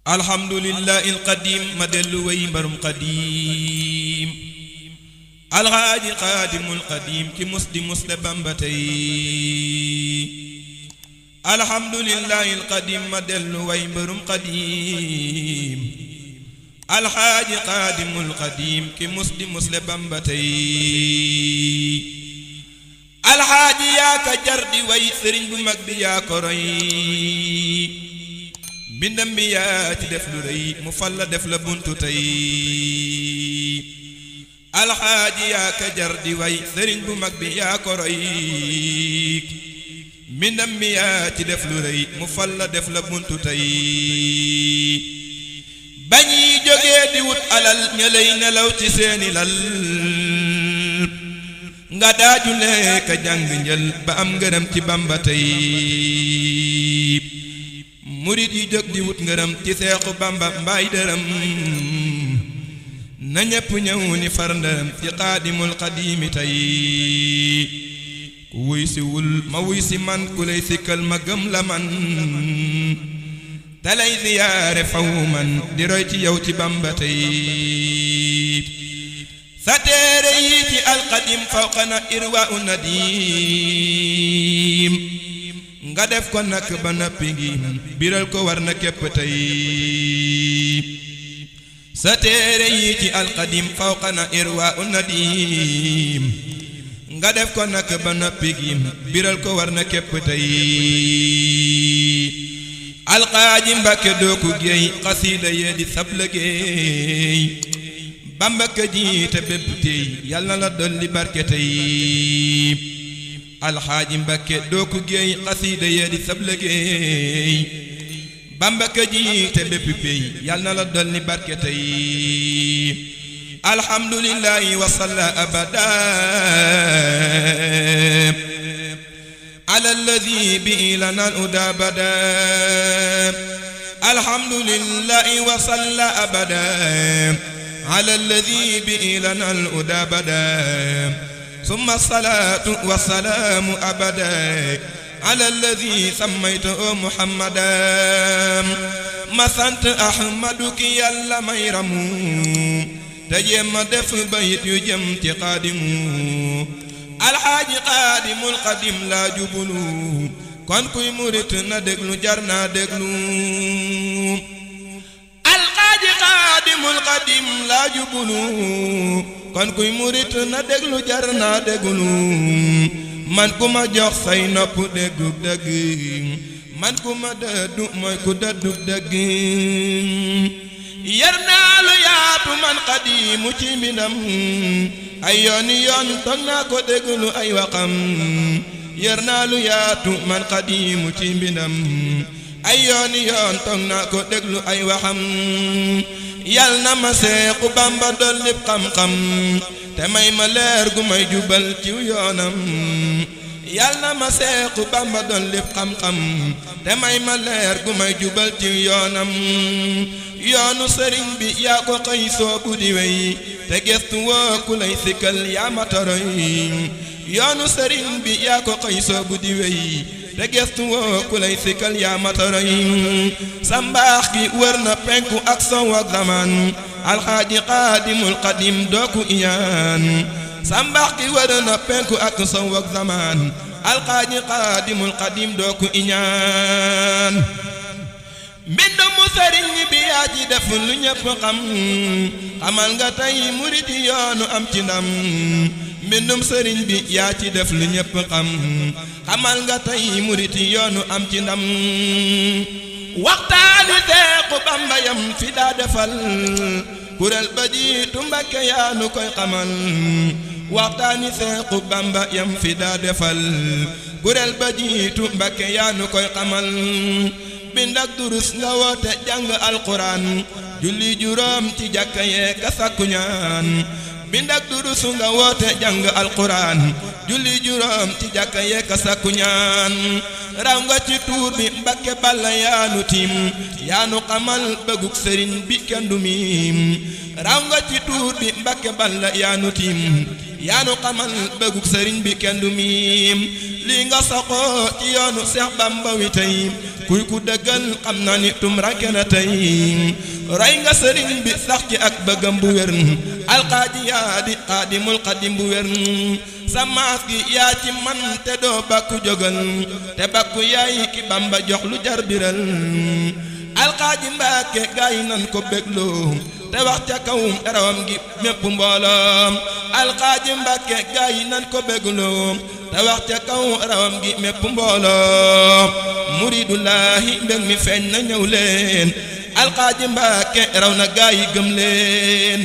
alhamdulillahi alqadim ma dellu way mbarum qadim alxaaji xaadimul qadim ki musdi musle bamba tey alhamdulillahi alqadim ma dellu way mbarum qadim alxaaji xaadimul qadim ki musdi musle bamba tey alxaaji yaa ka jar di way sëriñ bu mag bi yaa ko roy bindam bi yaa ci def lu rëy mu fal la def la buntu tey alxaaji yaa ka jar di way sëriñ bu mag bi yaa ko roy bindam bi yaa ci def lu rëy mu fal la def la buntu tey bañuy jógee di wut alal ña lay nelaw ci seeni lal nga daaju nekk jàng njël ba am ngërëm ci bamba tey murit yi jóg di wut ngërëm ci seexu bamba mbaay dërëm na ñépp ñëw ni far ndërëm ci xaadimul xadiimi tey ku wuy si wul ma wuy si man ku lay sikkal ma gëm la man te lay ziyaare faw man di roy ci yow ci bamba tey sa téere yi ci alxadim fawqana irwa u nadim nga def ko nak ba nappi ngi biral ko war na képp tey sa téere yi ci alxadim fawqana irwa u nadim nga def ko nak ba nappi ngi biral ko war na képp tey alxaaji Mbàkke doo ko géey xasiida yee di sab liggéey bamba ka jiite bépp tey yàlla na la dolli barke tey alxaaji Mbàkke doo ko géey xasiida yee di sab liggéey bamba ka jiite bépp tey yàlla na la dolli barke tey alhamdulillahi wa salla abada ala alladi bi lana al uda bada alhamdulillahi wa salla abada على الذي به لنا الهدى بدا ثم الصلاة والسلام أبدا على الذي سميته محمدا ما سنت أحمدك يلا ما يرمو تجمع دف بيت يجم تقادمو الحاج قادم القديم لا جبلو كون كوي مريت ندقلو جرنا دقلو xaadimul qadim laa jubulu kon kuy murit na déglu jar naa déglu man ku ma jox say nopp déggu dëgg man ku ma dëddu mooy ku dëddu dëgg yar naa lu yaatu man qadimu ci mbindam ay yooni yoon toog naa ko déglu ay waxam yar naa lu yaatu man qadimu ci mbindam ay yooni yoon toog naa ko déglu ay waxam yal na ma seexu bamba dolli xam-xam te may ma leer gu may jubal ci yoonam yal na ma seexu bamba dolli xam-xam te may ma leer gu may jubal ci yoonam yoonu sëriñ bi yaa ko xëy soobu di wey te gestu woo ku lay sikkal yaa ma toroy yoonu sëriñ bi yaa ko xëy soobu di wey te gestu woo ku lay sikkal yaa matoroy sa mbaax gi wër na penku ak sow ak zaman alxaaji xaadimul qadim doo ko iyaan sa mbaax gi wër na penku ak sow ak zaman alxaaji xaadimul qadim doo ko iyaan mbind mu sëriñ bi yaa ci def lu ñépp xam xamal nga tey murid yoonu am ci ndam mbindum sëriñ bi yaa ci def lu ñépp xam xamal nga tey murit yoonu am ci ndam waxtaani Seexu Bamba yam fi daa defal kuréel ba jiitu Mbàkke yaa nu koy xamal waxtaani Seexu Bamba yam fi daa defal kuréel ba jiitu Mbàkke yaa nu koy xamal bind ak durus nga woote jàng alquran julli juróom ci jàkka yee ka sakku ñaan bind ak durusu nga woote jàng alquran julli juróom ci jàkka yee ka sakku ñaan raw nga ci tuur bi Mbàkke Balla yaanu tiim yaanu xamal bëgguk sëriñ bi kenn du miim raw nga ci tuur bi Mbàkke Balla yaanu tiim yaanu xamal bëgguk sëriñ bi kenn du miim lii nga saxoo ci yoonu Seex Bamba wi tey kuy ku dëggal xam na ni tumranke na tey roy nga sëriñ bi sax ci ak bëggam bu wér alxaaji yaa di xaadimul xadim bu wér sa maas gi yaa ci man te doo bakku jógal te bakku yaay ki Bamba jox lu jar biral alxaaji Mbàkke gaa yi nan ko bégloo te wax ca kaw rawam gi mépp mbooloom alxaaji Mbàkke gaa yi nan ko bégloo te wax ca kaw rawam gi mépp mbooloom muridullaahi mbég mi feeñ na ñëw leen alxaaji Mbàkke raw na gaa yi gëm leen